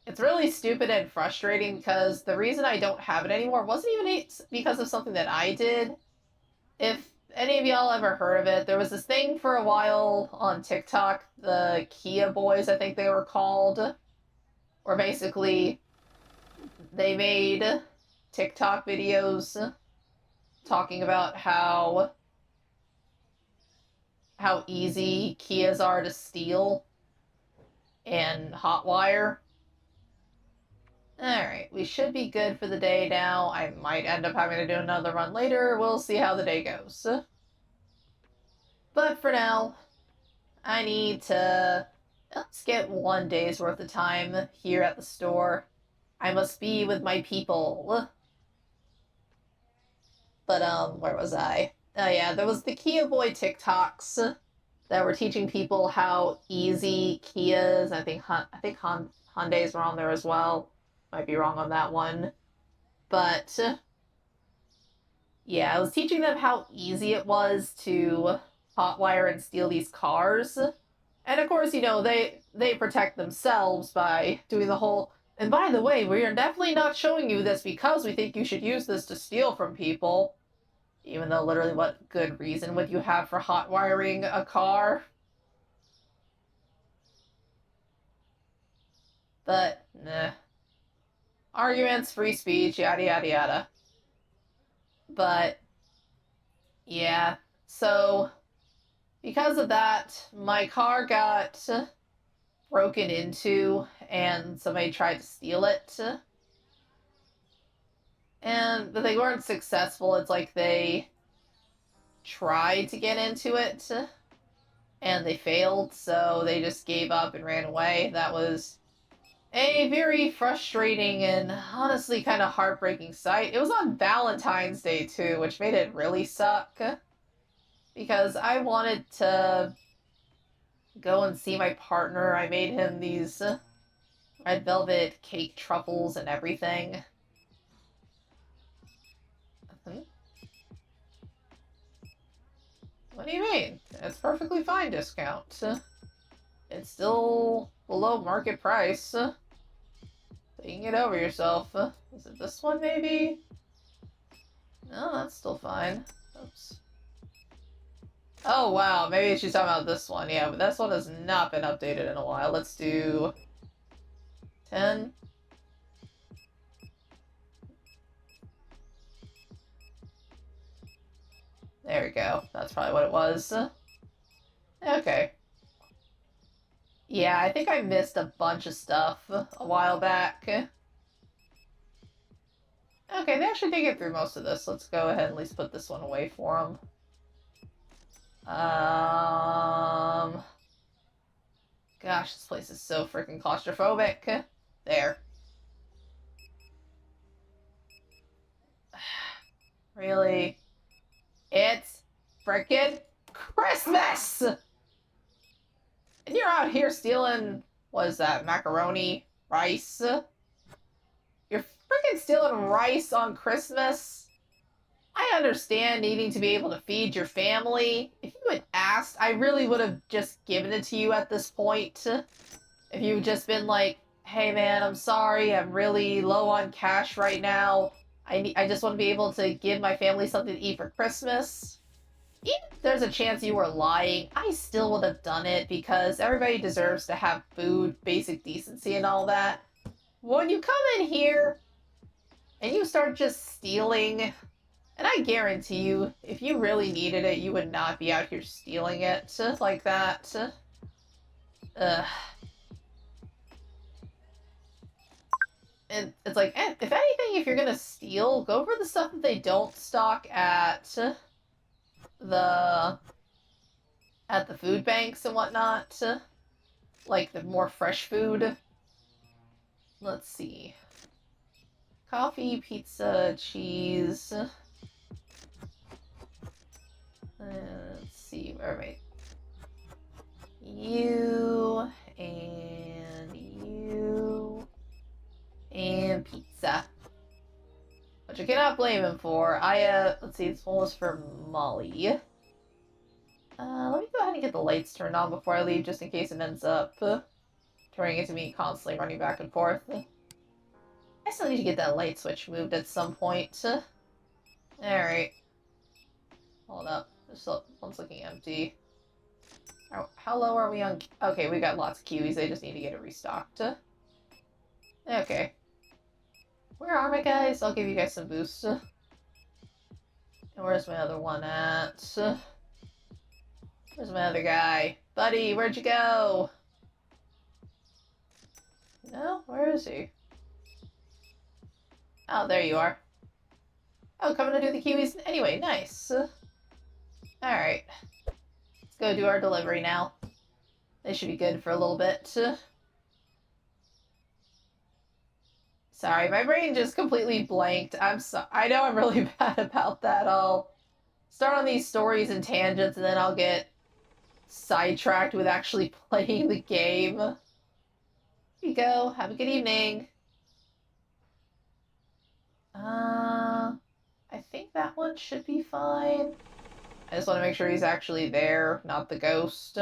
it's really stupid and frustrating because the reason I don't have it anymore wasn't even because of something that I did. If any of y'all ever heard of it, there was this thing for a while on TikTok, the Kia Boys, I think they were called, where basically they made TikTok videos talking about how easy Kias are to steal and hotwire. Alright, we should be good for the day now. I might end up having to do another run later. We'll see how the day goes. But for now, I need to let's get 1 day's worth of time here at the store. I must be with my people. But, where was I? Oh yeah, there was the Kia Boy TikToks that were teaching people how easy Kias, I think Hyundais were on there as well. Might be wrong on that one. But, yeah, I was teaching them how easy it was to hotwire and steal these cars. And of course, you know, they protect themselves by doing the whole, and by the way, we are definitely not showing you this because we think you should use this to steal from people. Even though literally what good reason would you have for hot wiring a car? But, nah. Arguments, free speech, yada yada yada. But, yeah. So, because of that, my car got broken into and somebody tried to steal it. But they weren't successful. It's like they tried to get into it and they failed, so they just gave up and ran away. That was a very frustrating and honestly kind of heartbreaking sight. It was on Valentine's Day too, which made it really suck because I wanted to go and see my partner. I made him these red velvet cake truffles and everything. What do you mean? It's perfectly fine discount. It's still below market price. Taking it over yourself. Is it this one, maybe? No, that's still fine. Oops. Oh, wow. Maybe she's talking about this one. Yeah, but this one has not been updated in a while. Let's do 10. There we go. That's probably what it was. Okay. Yeah, I think I missed a bunch of stuff a while back. Okay, they actually did get through most of this. Let's go ahead and at least put this one away for them. Gosh, this place is so freaking claustrophobic. There. Really? It's freaking Christmas! And you're out here stealing, what is that, macaroni? Rice? You're freaking stealing rice on Christmas? I understand needing to be able to feed your family. If you had asked, I really would have just given it to you at this point. If you'd just been like, hey man, I'm sorry, I'm really low on cash right now. I just want to be able to give my family something to eat for Christmas. Even if there's a chance you were lying, I still would have done it because everybody deserves to have food, basic decency, and all that. When you come in here and you start just stealing, and I guarantee you, if you really needed it, you would not be out here stealing it like that. Ugh. It's like, if anything, if you're gonna steal, go for the stuff that they don't stock at the food banks and whatnot. Like the more fresh food. Let's see. Coffee, pizza, cheese. Let's see, where am I? You and pizza. Which I cannot blame him for. Let's see, this one was for Molly. Let me go ahead and get the lights turned on before I leave, just in case it ends up turning into me constantly running back and forth. I still need to get that light switch moved at some point. Alright. Hold up. This one's looking empty. How low are we on... Okay, we got lots of kiwis. They just need to get it restocked. Okay. Where are my guys? I'll give you guys some boosts. And where's my other one at? Where's my other guy? Buddy, where'd you go? No? Where is he? Oh, there you are. Oh, coming to do the kiwis? Anyway, nice. Alright. Let's go do our delivery now. They should be good for a little bit. Sorry, my brain just completely blanked. I know I'm really bad about that. I'll start on these stories and tangents, and then I'll get sidetracked with actually playing the game. Here you go. Have a good evening. I think that one should be fine. I just want to make sure he's actually there, not the ghost.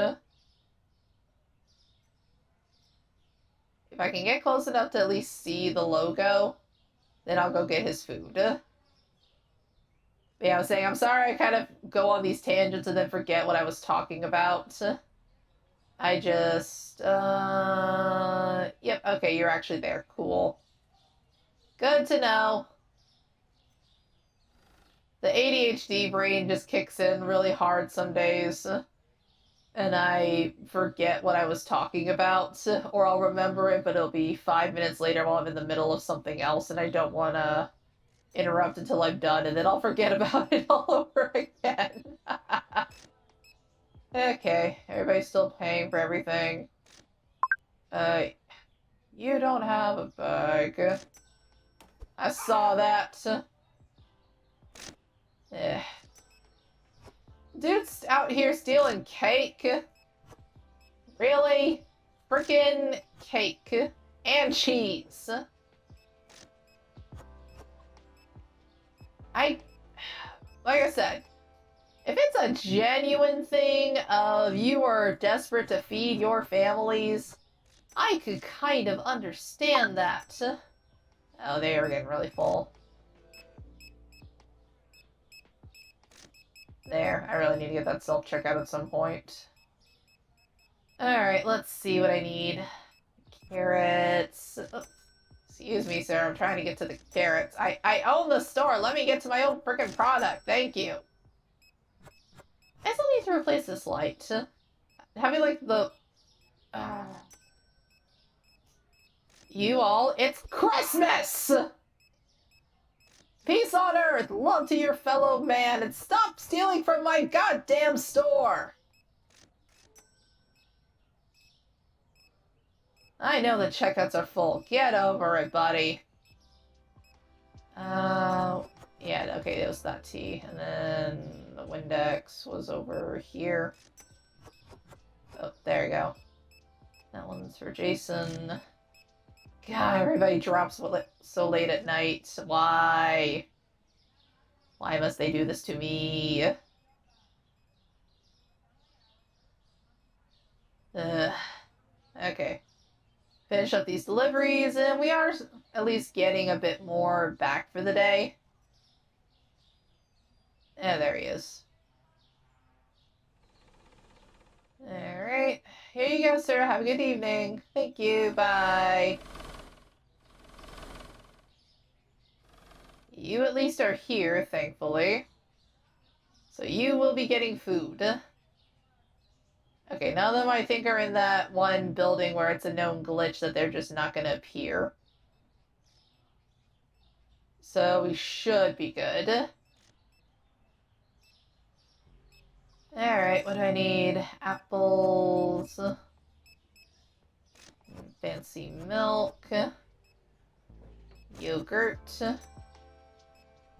If I can get close enough to at least see the logo, then I'll go get his food. But yeah, I was saying, I'm sorry I kind of go on these tangents and then forget what I was talking about. I just, yep, okay, you're actually there. Cool. Good to know. The ADHD brain just kicks in really hard some days. And I forget what I was talking about, or I'll remember it, but it'll be 5 minutes later while I'm in the middle of something else, and I don't want to interrupt until I'm done, and then I'll forget about it all over again. Okay, everybody's still paying for everything. You don't have a bag. I saw that. Eh. Dude's out here stealing cake. Really? Frickin' cake. And cheese. Like I said, if it's it's a genuine thing of you are desperate to feed your families, I could kind of understand that. Oh, they are getting really full. There, I really need to get that self-checkout at some point. Alright, let's see what I need. Carrots. Oh, excuse me, sir. I'm trying to get to the carrots. I own the store. Let me get to my own freaking product. Thank you. I still need to replace this light. Having, like, the... You all, it's Christmas! Peace on earth, love to your fellow man, and stop stealing from my goddamn store! I know the checkouts are full. Get over it, buddy. Yeah, okay, it was that tea. And then the Windex was over here. Oh, there you go. That one's for Jason. God, everybody drops so late at night. Why? Why must they do this to me? Okay. Finish up these deliveries, and we are at least getting a bit more back for the day. Yeah, there he is. Alright. Here you go, sir. Have a good evening. Thank you. Bye. You at least are here, thankfully. So you will be getting food. Okay, none of them I think are in that one building where it's a known glitch that they're just not going to appear. So we should be good. Alright, what do I need? Apples. Fancy milk. Yogurt.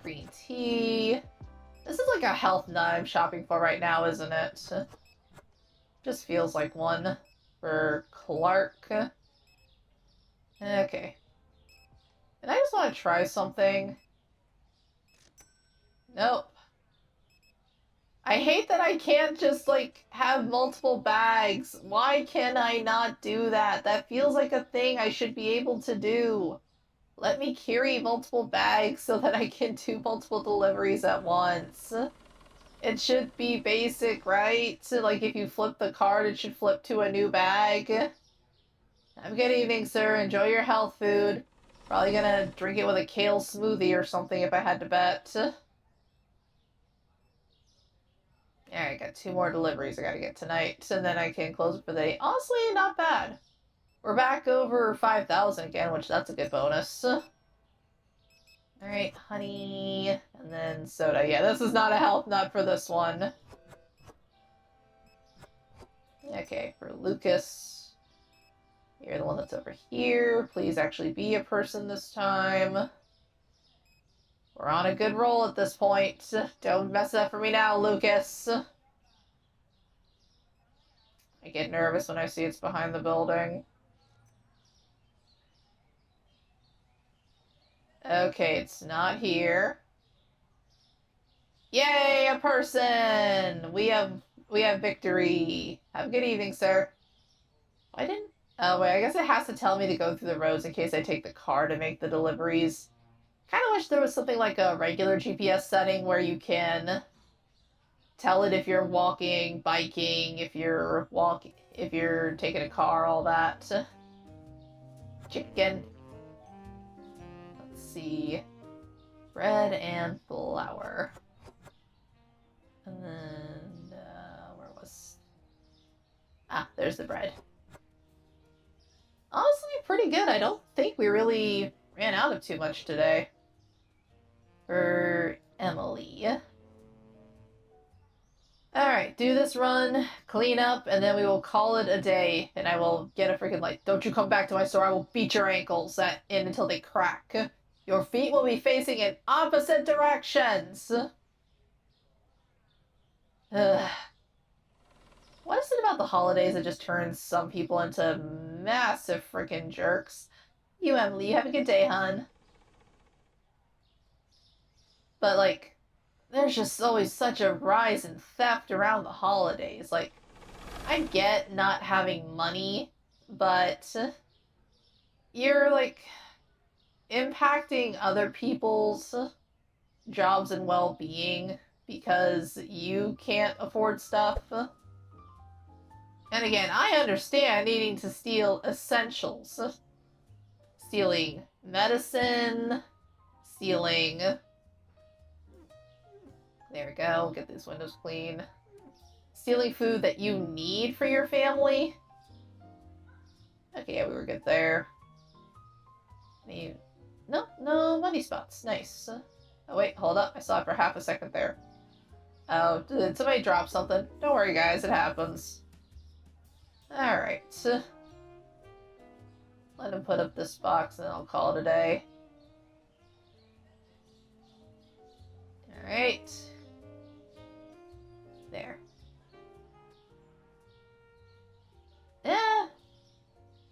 Green tea. This is like a health nut I'm shopping for right now, isn't it? Just feels like one. For Clark. Okay. And I just want to try something. Nope. I hate that I can't just, like, have multiple bags. Why can I not do that? That feels like a thing I should be able to do. Let me carry multiple bags so that I can do multiple deliveries at once. It should be basic, right? So, like, if you flip the card, it should flip to a new bag. Have a good evening, sir. Enjoy your health food. Probably gonna drink it with a kale smoothie or something if I had to bet. Alright, got 2 more deliveries I gotta get tonight, and then I can close it for the day. Honestly, not bad. We're back over 5,000 again, which that's a good bonus. Alright, honey, and then soda. Yeah, this is not a health nut for this one. Okay, for Lucas. You're the one that's over here. Please actually be a person this time. We're on a good roll at this point. Don't mess it up for me now, Lucas. I get nervous when I see it's behind the building. Okay, it's not here. Yay, a person! We have victory. Have a good evening, sir. I didn't... Oh, wait, I guess it has to tell me to go through the roads in case I take the car to make the deliveries. Kind of wish there was something like a regular GPS setting where you can tell it if you're walking, biking, if you're taking a car, all that. Chicken. Let's see. Bread and flour. And then, where was... Ah, there's the bread. Honestly, pretty good. I don't think we really ran out of too much today. For Emily. Alright, do this run, clean up, and then we will call it a day. And I will get a freaking light. Don't you come back to my store. I will beat your ankles in until they crack. Your feet will be facing in opposite directions. Ugh. What is it about the holidays that just turns some people into massive freaking jerks? You, Emily, you have a good day, hon. But, like, there's just always such a rise in theft around the holidays. Like, I get not having money, but you're, like, impacting other people's jobs and well-being because you can't afford stuff. And again, I understand needing to steal essentials. Stealing medicine, stealing... There we go, get these windows clean. Stealing food that you need for your family. Okay, yeah, we were good there. No money spots. Nice. Oh, wait, hold up. I saw it for half a second there. Oh, did somebody drop something? Don't worry, guys. It happens. Alright. Let him put up this box and I'll call it a day. Alright. There. Yeah.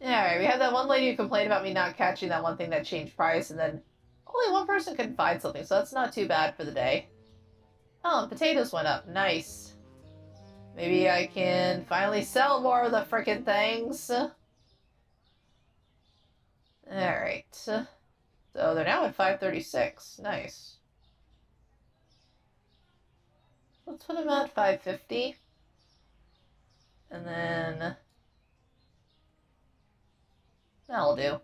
Alright, we had that one lady who complained about me not catching that one thing that changed price, and then only one person couldn't find something, so that's not too bad for the day. Oh, and potatoes went up. Nice. Maybe I can finally sell more of the frickin' things. Alright. So they're now at 536. Nice. Let's put them at 550. And then... that'll do.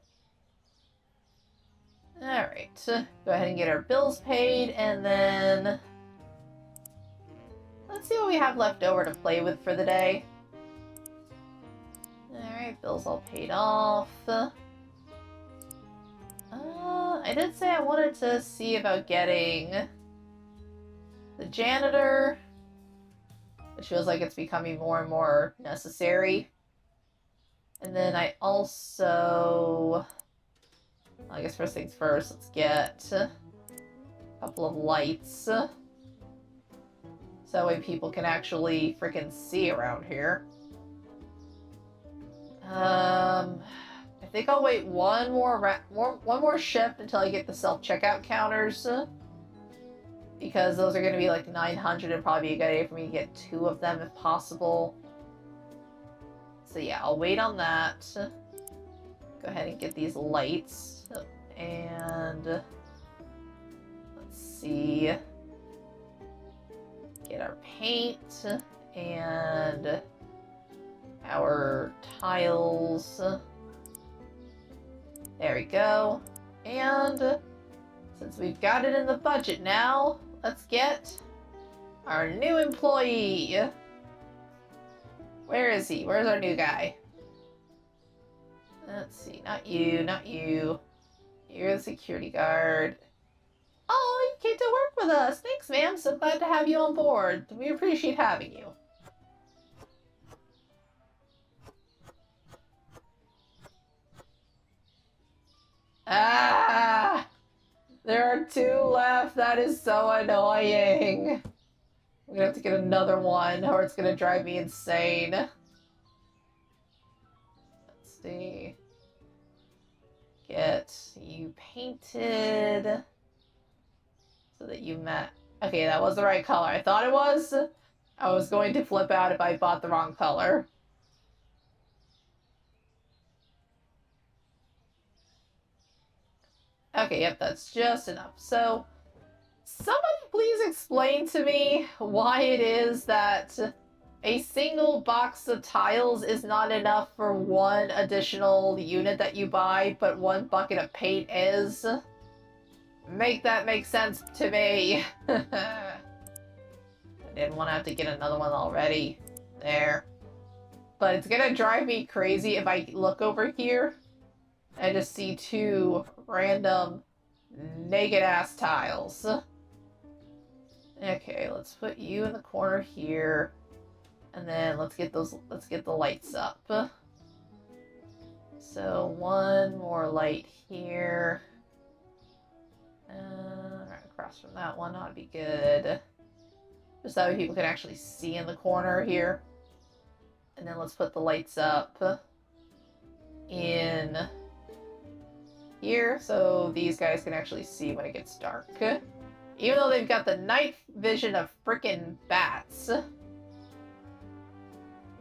Alright. Go ahead and get our bills paid, and then... let's see what we have left over to play with for the day. Alright, bills all paid off. I did say I wanted to see about getting the janitor, which feels like it's becoming more and more necessary. And then I also, I guess first things first, let's get a couple of lights. So that way people can actually freaking see around here. I think I'll wait one more shift until I get the self-checkout counters. Because those are going to be like 900 and probably be a good idea for me to get 2 of them if possible. So yeah, I'll wait on that. Go ahead and get these lights. And let's see. Get our paint and our tiles. There we go. And since we've got it in the budget now, let's get our new employee. Where is he? Where's our new guy? Let's see. Not you, not you. You're the security guard. Oh, you came to work with us. Thanks, ma'am. So glad to have you on board. We appreciate having you. Ah! There are 2 left. That is so annoying. I'm gonna have to get another one, or it's gonna drive me insane. Let's see. Get you painted so that you met. Okay, that was the right color. I thought it was. I was going to flip out if I bought the wrong color. Okay, yep, that's just enough. So, somebody please explain to me why it is that a single box of tiles is not enough for 1 additional unit that you buy, but 1 bucket of paint is. Make that make sense to me. I didn't want to have to get another one already. There. But it's gonna drive me crazy if I look over here. I just see 2 random naked ass tiles. Okay, let's put you in the corner here. And then let's get the lights up. So 1 more light here. Right across from that one ought to be good. Just that way people can actually see in the corner here. And then let's put the lights up in here, so these guys can actually see when it gets dark. Even though they've got the night vision of frickin' bats.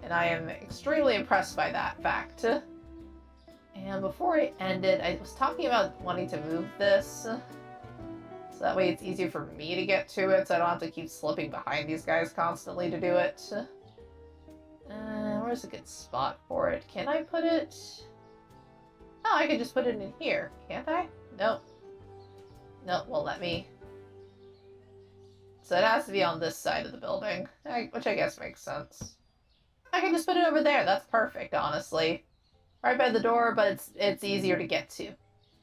And I am extremely impressed by that fact. And before I ended, I was talking about wanting to move this. So that way it's easier for me to get to it, so I don't have to keep slipping behind these guys constantly to do it. Where's a good spot for it? Can I put it... Oh, I could just put it in here, can't I? Nope. Nope, won't let me. So it has to be on this side of the building, which I guess makes sense. I can just put it over there. That's perfect, honestly. Right by the door, but it's easier to get to.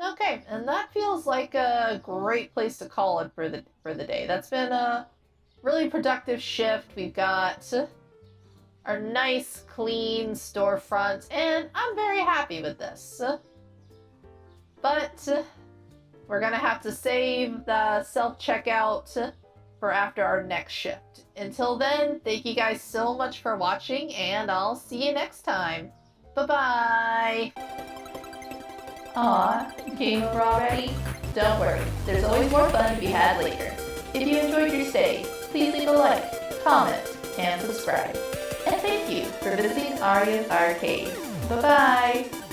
Okay, and that feels like a great place to call it for the day. That's been a really productive shift. We've got our nice, clean storefront, and I'm very happy with this. But we're gonna have to save the self-checkout for after our next shift. Until then, thank you guys so much for watching, and I'll see you next time. Bye-bye! Aw, game over already? Don't worry, there's always more fun to be had later. If you enjoyed your stay, please leave a like, comment, and subscribe. And thank you for visiting Arya's Arcade. Bye-bye!